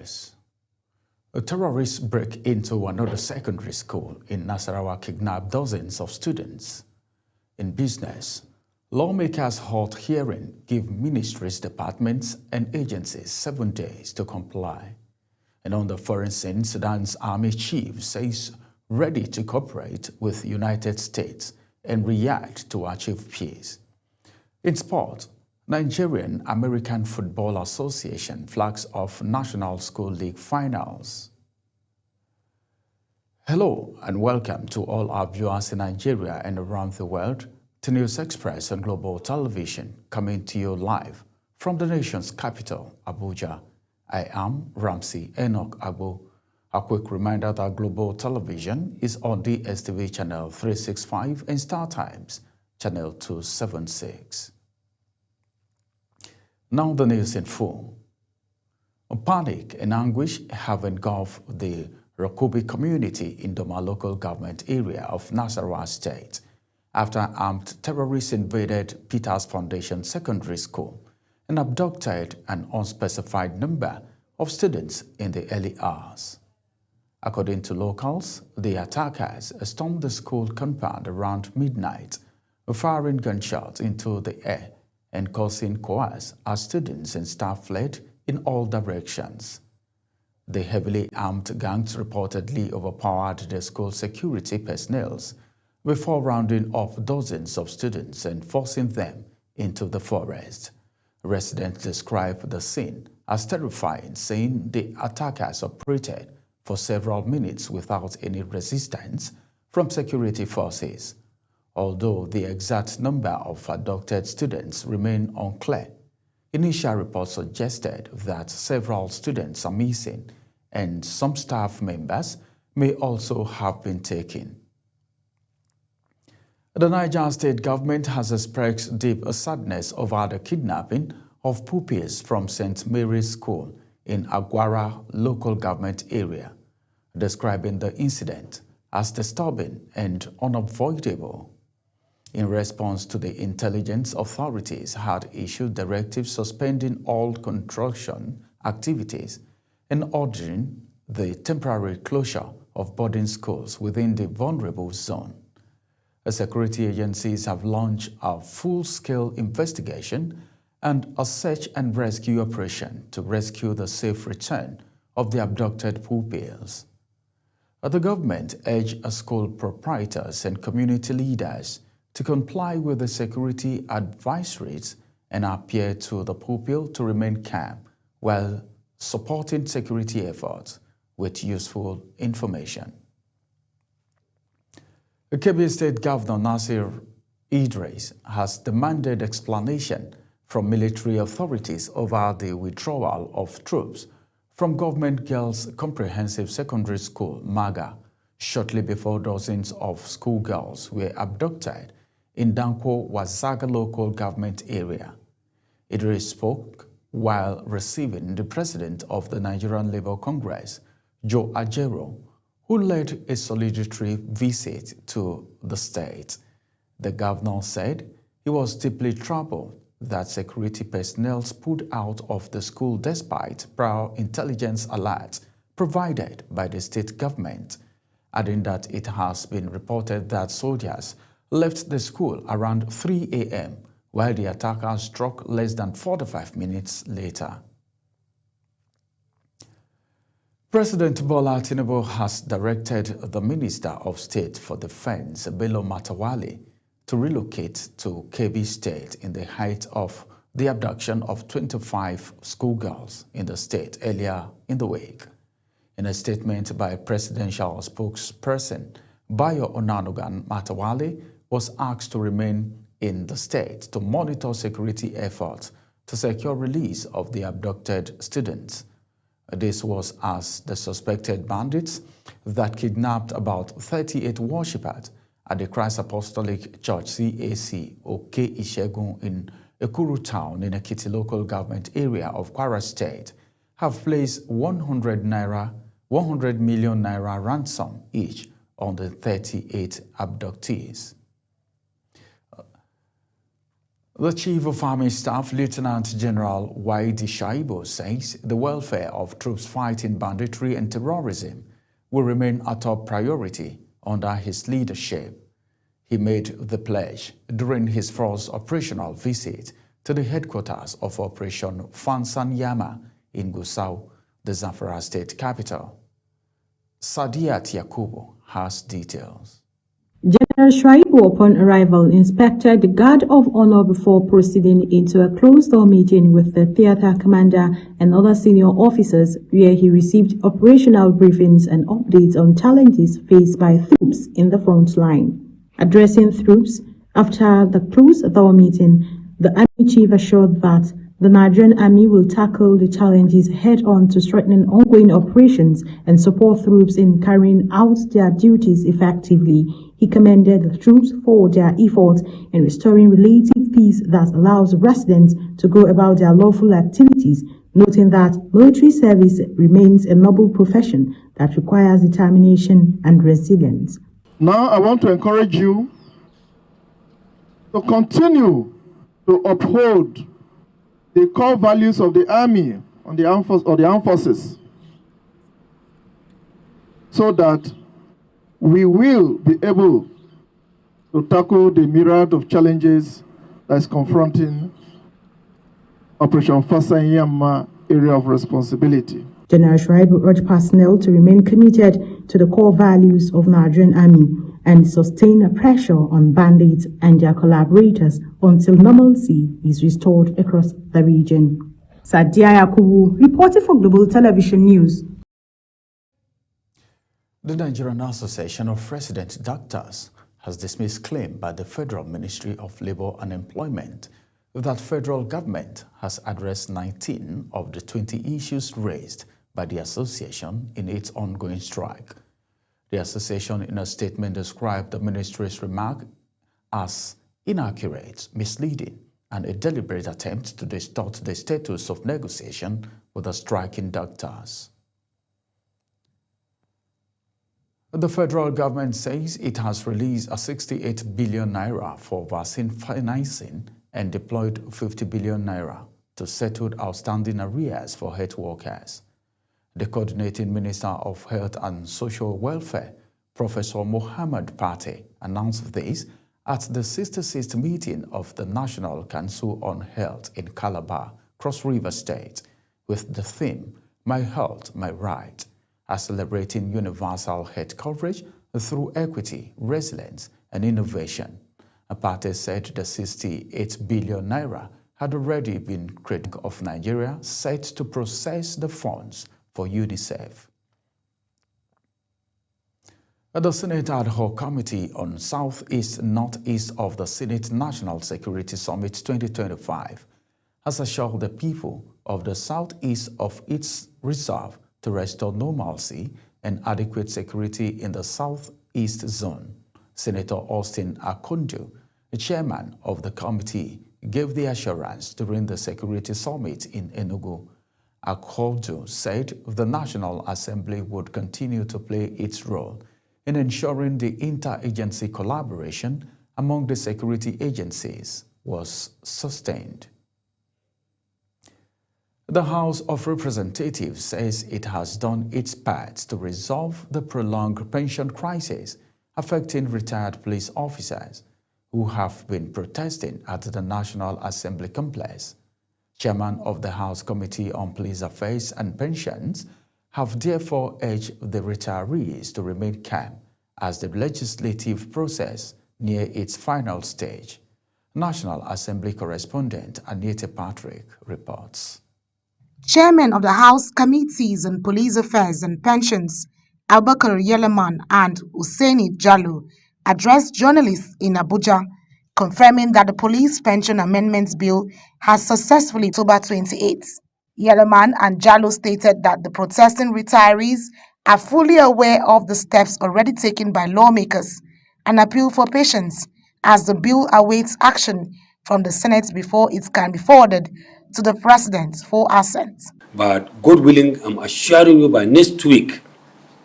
Express. A terrorist break into another secondary school in Nasarawa kidnapped dozens of students. In business, lawmakers hold hearing give ministries, departments, and agencies 7 days to comply. And on the foreign scene, Sudan's army chief says ready to cooperate with United States and react to achieve peace. In sport, Nigerian American Football Association flags off National School League finals. Hello and welcome to all our viewers in Nigeria and around the world to News Express on Global Television, coming to you live from the nation's capital, Abuja. I am Ramsey Enoch Agbo. A quick reminder that Global Television is on DSTV channel 365 and Star Times channel 276. Now the news in full. Panic and anguish have engulfed the Rakobi community in Doma local government area of Nasarawa State after armed terrorists invaded Peters Foundation Secondary School and abducted an unspecified number of students in the early hours. According to locals, the attackers stormed the school compound around midnight, firing gunshots into the air and causing chaos as students and staff fled in all directions. The heavily armed gangs reportedly overpowered the school security personnel before rounding off dozens of students and forcing them into the forest. Residents described the scene as terrifying, saying the attackers operated for several minutes without any resistance from security forces. Although the exact number of abducted students remain unclear, initial reports suggested that several students are missing and some staff members may also have been taken. The Niger State government has expressed deep sadness over the kidnapping of pupils from St. Mary's School in Agwara local government area, describing the incident as disturbing and unavoidable. In response to the intelligence authorities had issued directives suspending all construction activities and ordering the temporary closure of boarding schools within the vulnerable zone. The security agencies have launched a full-scale investigation and a search and rescue operation to rescue the safe return of the abducted pupils. The government urged school proprietors and community leaders to comply with the security advisories and appeal to the pupil to remain calm while supporting security efforts with useful information. The Kebbi State Governor Nasir Idris has demanded explanation from military authorities over the withdrawal of troops from Government Girls Comprehensive Secondary School, MAGA, shortly before dozens of schoolgirls were abducted in Danko Wazaga local government area. Idris spoke while receiving the president of the Nigerian Labour Congress, Joe Ajero, who led a solidarity visit to the state. The governor said he was deeply troubled that security personnel pulled out of the school despite prior intelligence alerts provided by the state government, adding that it has been reported that soldiers left the school around 3 a.m. while the attackers struck less than 45 minutes later. President Bola Tinubu has directed the Minister of State for Defense, Bello Matawalle, to relocate to Kebbi State in the height of the abduction of 25 schoolgirls in the state earlier in the week. In a statement by presidential spokesperson Bayo Onanugan, Matawalle was asked to remain in the state to monitor security efforts to secure release of the abducted students. This was as the suspected bandits that kidnapped about 38 worshippers at the Christ Apostolic Church CAC Oke Ishegun in Ekuru Town in Ekiti local government area of Kwara State have placed 100 million naira ransom each on the 38 abductees. The Chief of Army Staff, Lieutenant General Waidi Shaibu, says the welfare of troops fighting banditry and terrorism will remain a top priority under his leadership. He made the pledge during his first operational visit to the headquarters of Operation Fansanyama in Gusau, the Zamfara state capital. Sadiat Yakubu has details. General Shuaibu, upon arrival, inspected the guard of honor before proceeding into a closed-door meeting with the theater commander and other senior officers, where he received operational briefings and updates on challenges faced by troops in the front line. Addressing troops after the closed-door meeting, the Army Chief assured that the Nigerian Army will tackle the challenges head-on to strengthen ongoing operations and support troops in carrying out their duties effectively. He commended the troops for their efforts in restoring relative peace that allows residents to go about their lawful activities, noting that military service remains a noble profession that requires determination and resilience. Now I want to encourage you to continue to uphold the core values of the Army or the armed forces, so that we will be able to tackle the myriad of challenges that is confronting Operation Fansanyama area of responsibility. General Shuaibu urged personnel to remain committed to the core values of Nigerian Army and sustain a pressure on bandits and their collaborators until normalcy is restored across the region. Sadia Yakubu, reporting for Global Television News. The Nigerian Association of Resident Doctors has dismissed claim by the Federal Ministry of Labour and Employment that federal government has addressed 19 of the 20 issues raised by the association in its ongoing strike. The association, in a statement, described the ministry's remark as inaccurate, misleading, and a deliberate attempt to distort the status of negotiation with the striking doctors. The federal government says it has released a 68 billion naira for vaccine financing and deployed 50 billion naira to settle outstanding arrears for health workers. The coordinating Minister of Health and Social Welfare, Professor Mohammed Pate, announced this at the 66th meeting of the National Council on Health in Calabar, Cross River State, with the theme, My Health, My Right, celebrating universal health coverage through equity, resilience, and innovation. Pate said the 68 billion naira had already been credited of Nigeria set to process the funds for UNICEF. The Senate Ad Hoc Committee on Southeast Northeast of the Senate National Security Summit 2025 has assured the people of the Southeast of its resolve to restore normalcy and adequate security in the Southeast Zone. Senator Austin Akonjo, the chairman of the committee, gave the assurance during the Security Summit in Enugu. Akonjo said the National Assembly would continue to play its role in ensuring the interagency collaboration among the security agencies was sustained. The House of Representatives says it has done its part to resolve the prolonged pension crisis affecting retired police officers who have been protesting at the National Assembly complex. Chairman of the House Committee on Police Affairs and Pensions have therefore urged the retirees to remain calm as the legislative process near its final stage. National Assembly correspondent Anita Patrick reports. Chairman of the House Committees on Police Affairs and Pensions, Abubakar Yeleman and Hussaini Jallo, addressed journalists in Abuja, confirming that the Police Pension Amendments Bill has successfully October 28. Yeleman and Jallo stated that the protesting retirees are fully aware of the steps already taken by lawmakers and appeal for patience as the bill awaits action from the Senate before it can be forwarded to the President for assent. But God willing, I'm assuring you by next week,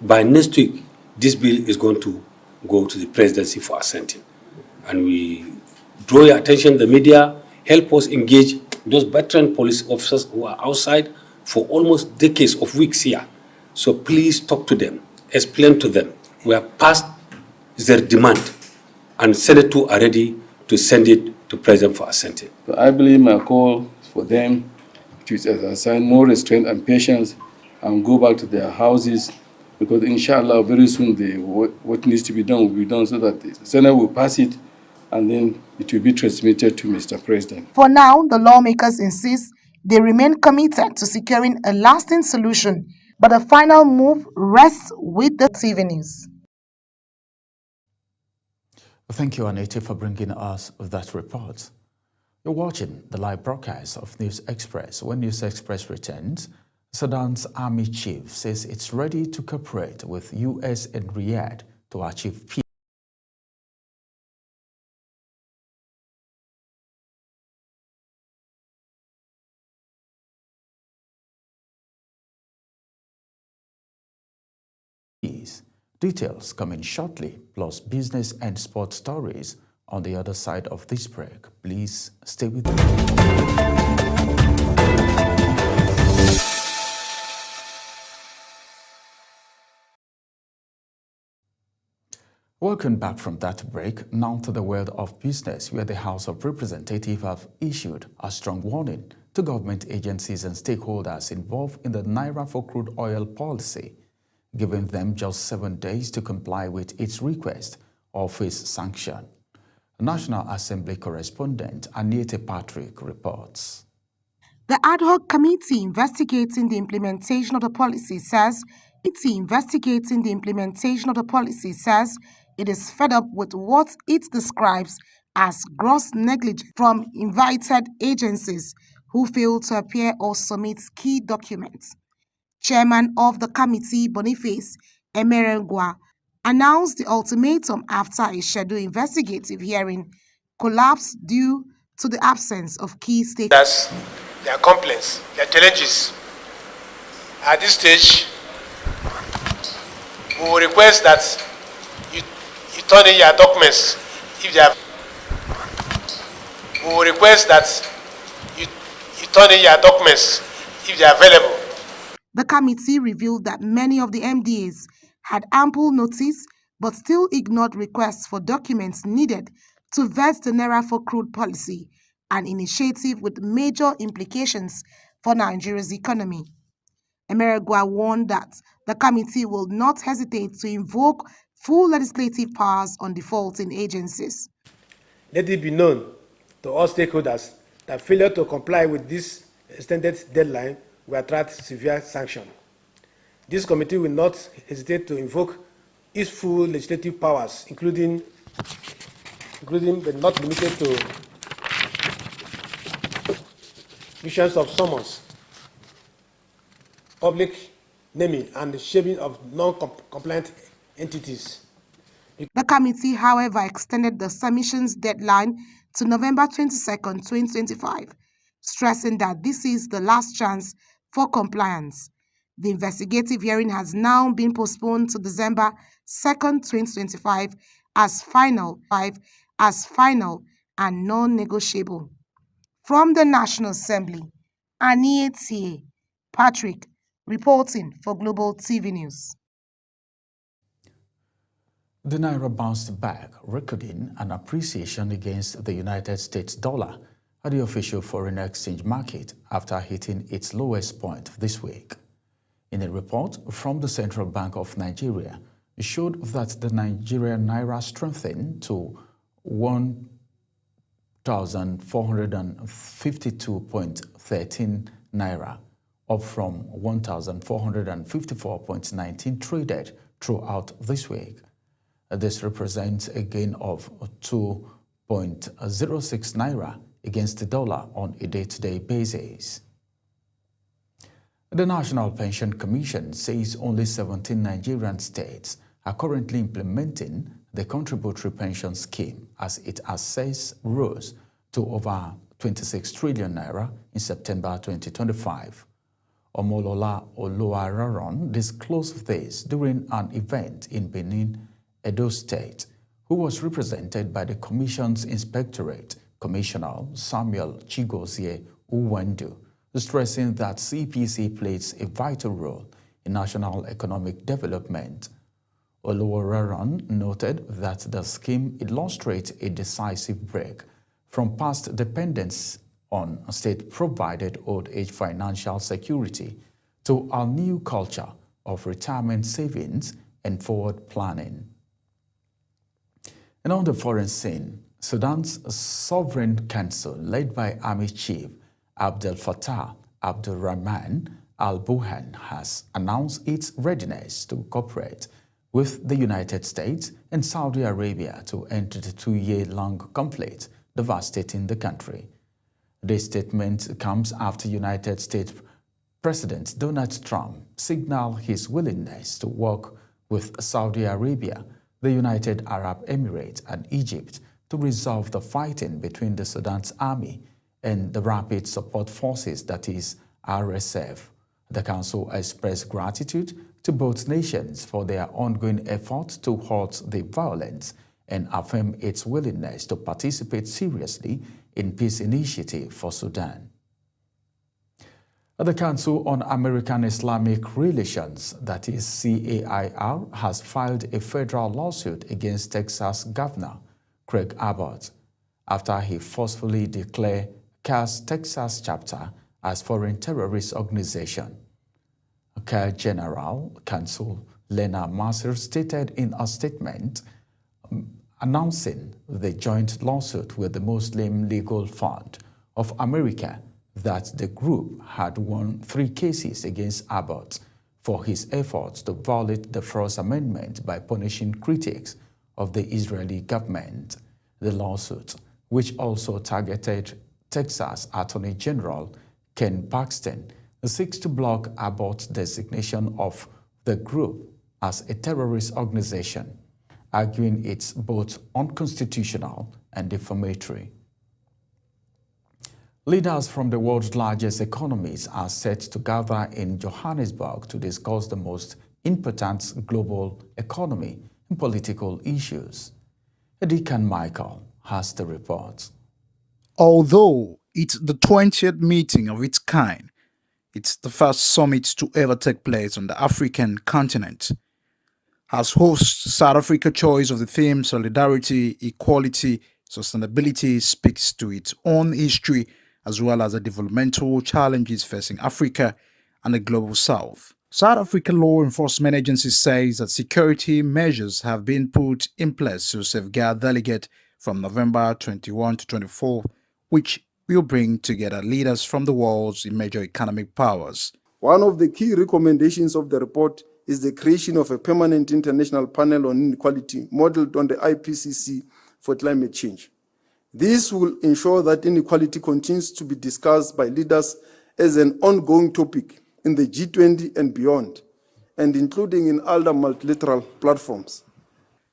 this bill is going to go to the presidency for assenting. And we draw your attention, the media, help us engage those veteran police officers who are outside for almost decades of weeks here. So please talk to them, explain to them. We have passed their demand, and Senate 2 are ready to send it to President for assent. So I believe my call for them to exercise more restraint and patience and go back to their houses, because inshallah very soon what needs to be done will be done, so that the Senate will pass it and then it will be transmitted to Mr. President. For now, the lawmakers insist they remain committed to securing a lasting solution, but the final move rests with the TV News. Thank you, Anita, for bringing us that report. You're watching the live broadcast of News Express. When News Express returns, Sudan's army chief says it's ready to cooperate with U.S. and Riyadh to achieve peace. Details coming shortly, plus business and sports stories on the other side of this break. Please stay with me. Welcome back from that break. Now to the world of business, where the House of Representatives have issued a strong warning to government agencies and stakeholders involved in the Naira for crude oil policy, giving them just 7 days to comply with its request or face sanction. National Assembly correspondent Anita Patrick reports. The ad hoc committee investigating the implementation of the policy says it is fed up with what it describes as gross negligence from invited agencies who fail to appear or submit key documents. Chairman of the committee, Boniface Emerengwa, announced the ultimatum after a scheduled investigative hearing collapsed due to the absence of key stakeholders. Their complaints, their challenges. At this stage, we will request that you turn in your documents if they have. We will request that you turn in your documents if they are available. The committee revealed that many of the MDAs had ample notice but still ignored requests for documents needed to vet the Naira for crude policy, an initiative with major implications for Nigeria's economy. Emerengwa warned that the committee will not hesitate to invoke full legislative powers on defaulting agencies. Let it be known to all stakeholders that failure to comply with this extended deadline will attract severe sanction. This committee will not hesitate to invoke its full legislative powers, including but not limited to issuance of summons, public naming, and shaming of non-compliant entities. The committee, however, extended the submissions deadline to November 22nd, 2025, stressing that this is the last chance for compliance. The investigative hearing has now been postponed to December 2nd, 2025 as final and non-negotiable. From the National Assembly, Anita Patrick reporting for Global TV News. The Naira bounced back, recording an appreciation against the United States dollar at the official foreign exchange market after hitting its lowest point this week. In a report from the Central Bank of Nigeria, it showed that the Nigerian Naira strengthened to 1,452.13 Naira, up from 1,454.19 traded throughout this week. This represents a gain of 2.06 Naira against the dollar on a day-to-day basis. The National Pension Commission says only 17 Nigerian states are currently implementing the contributory pension scheme as its assets rose to over 26 trillion Naira in September 2025. Omolola Oluwararon disclosed this during an event in Benin, Edo State, who was represented by the Commission's Inspectorate Commissioner Samuel Chigozie Uwendu, stressing that CPC plays a vital role in national economic development. Oluwararan noted that the scheme illustrates a decisive break from past dependence on state-provided old age financial security to a new culture of retirement savings and forward planning. And on the foreign scene, Sudan's Sovereign Council, led by Army Chief Abdel Fattah Abdurrahman al-Burhan, has announced its readiness to cooperate with the United States and Saudi Arabia to end the 2-year-long conflict devastating the country. This statement comes after United States President Donald Trump signaled his willingness to work with Saudi Arabia, the United Arab Emirates, and Egypt to resolve the fighting between the Sudan's army and the Rapid Support Forces, that is, RSF. The Council expressed gratitude to both nations for their ongoing efforts to halt the violence and affirm its willingness to participate seriously in peace initiative for Sudan. The Council on American Islamic Relations, that is CAIR, has filed a federal lawsuit against Texas Governor Greg Abbott after he forcefully declared CAIR's Texas chapter as foreign terrorist organization. CAIR General Counsel Lena Masser stated in a statement announcing the joint lawsuit with the Muslim Legal Fund of America that the group had won 3 cases against Abbott for his efforts to violate the First Amendment by punishing critics of the Israeli government. The lawsuit, which also targeted Texas Attorney General Ken Paxton, seeks to block Abbott's designation of the group as a terrorist organization, arguing it's both unconstitutional and defamatory. Leaders from the world's largest economies are set to gather in Johannesburg to discuss the most important global economy and political issues. Edikan Michael has the report. Although it's the 20th meeting of its kind, it's the first summit to ever take place on the African continent. As host, South Africa's choice of the theme Solidarity, Equality, Sustainability speaks to its own history as well as the developmental challenges facing Africa and the global south. South African law enforcement agency says that security measures have been put in place to safeguard delegates from November 21 to 24, which will bring together leaders from the world's major economic powers. One of the key recommendations of the report is the creation of a permanent international panel on inequality modeled on the IPCC for climate change. This will ensure that inequality continues to be discussed by leaders as an ongoing topic in the G20 and beyond, and including in other multilateral platforms.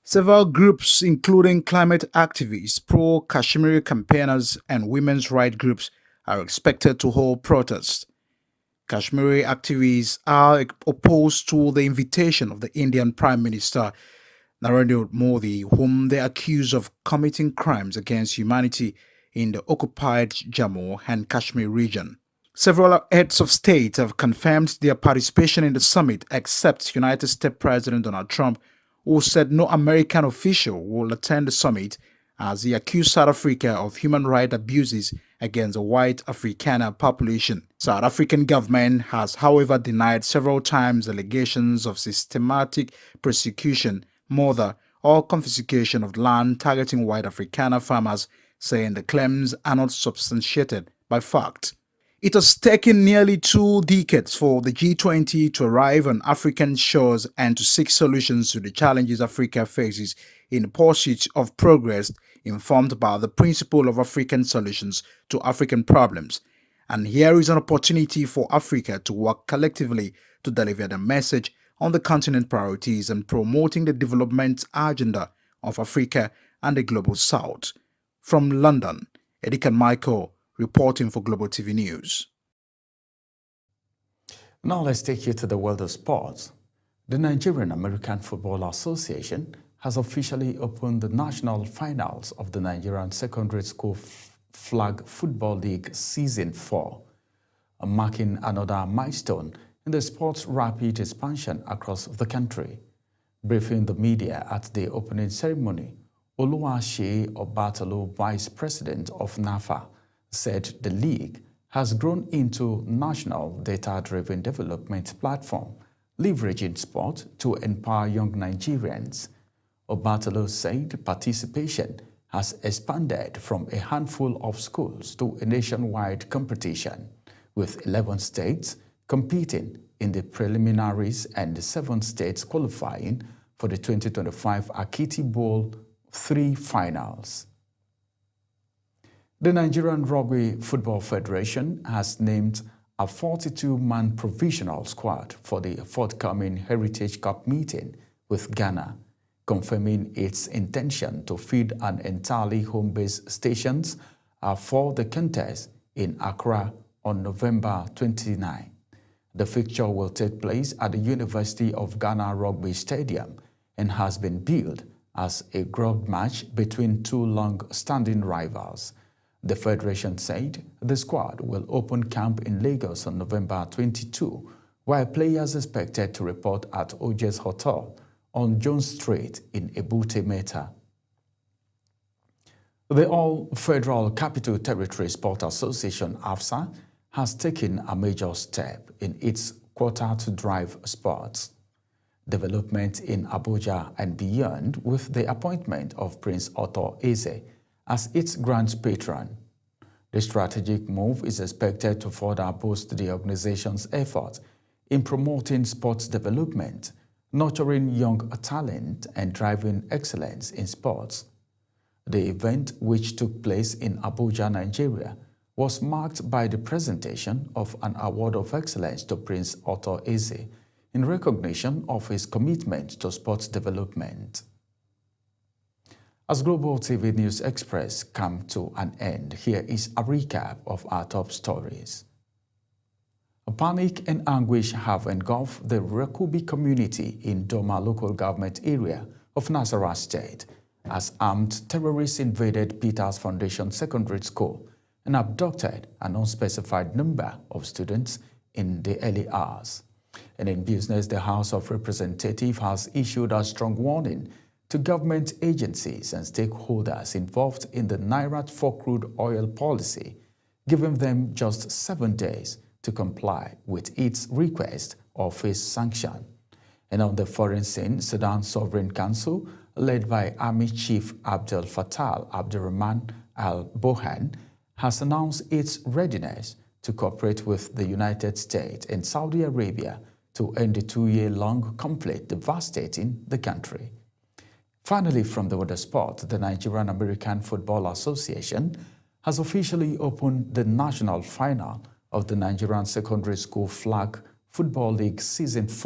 Several groups, including climate activists, pro-Kashmiri campaigners, and women's rights groups, are expected to hold protests. Kashmiri activists are opposed to the invitation of the Indian Prime Minister Narendra Modi, whom they accuse of committing crimes against humanity in the occupied Jammu and Kashmir region. Several heads of state have confirmed their participation in the summit, except United States President Donald Trump, who said no American official will attend the summit as he accused South Africa of human rights abuses against the white Afrikaner population. South African government has, however, denied several times allegations of systematic persecution, murder, or confiscation of land targeting white Afrikaner farmers, saying the claims are not substantiated by fact. It has taken nearly 2 decades for the G20 to arrive on African shores and to seek solutions to the challenges Africa faces in the pursuit of progress informed by the principle of African solutions to African problems. And here is an opportunity for Africa to work collectively to deliver the message on the continent priorities and promoting the development agenda of Africa and the global south. From London, Edikan Michael, reporting for Global TV News. Now let's take you to the world of sports. The Nigerian American Football Association has officially opened the national finals of the Nigerian Secondary School Flag Football League Season 4, marking another milestone in the sport's rapid expansion across the country. Briefing the media at the opening ceremony, Oluwase Obatalo, Vice President of NAFA, said the league has grown into national data-driven development platform, leveraging sport to empower young Nigerians. Obatalo said participation has expanded from a handful of schools to a nationwide competition, with 11 states competing in the preliminaries and 7 states qualifying for the 2025 Akiti Bowl 3 finals. The Nigerian Rugby Football Federation has named a 42-man provisional squad for the forthcoming Heritage Cup meeting with Ghana, confirming its intention to field an entirely home-based stations for the contest in Accra on November 29. The fixture will take place at the University of Ghana Rugby Stadium and has been billed as a grudge match between two long-standing rivals. The Federation said the squad will open camp in Lagos on November 22, while players expected to report at Ojes Hotel on Jones Street in Ebute Metta. The All Federal Capital Territory Sport Association, AFSA, has taken a major step in its quota to drive sports development in Abuja and beyond with the appointment of Prince Otto Eze as its grand patron. The strategic move is expected to further boost the organization's effort in promoting sports development, nurturing young talent, and driving excellence in sports. The event, which took place in Abuja, Nigeria, was marked by the presentation of an Award of Excellence to Prince Otto Eze in recognition of his commitment to sports development. As Global TV News Express come to an end, here is a recap of our top stories. Panic and anguish have engulfed the Rekubi community in Doma local government area of Nasarawa State as armed terrorists invaded Peters Foundation Secondary School and abducted an unspecified number of students in the early hours. And in business, the House of Representatives has issued a strong warning to government agencies and stakeholders involved in the Naira for crude oil policy, giving them just 7 days to comply with its request or face sanction. And on the foreign scene, Sudan Sovereign Council, led by Army Chief Abdel Fattah Abdurrahman al-Burhan, has announced its readiness to cooperate with the United States and Saudi Arabia to end the 2-year-long conflict devastating the country. Finally, from the water sport, the Nigerian American Football Association has officially opened the national final of the Nigerian Secondary School Flag Football League Season 4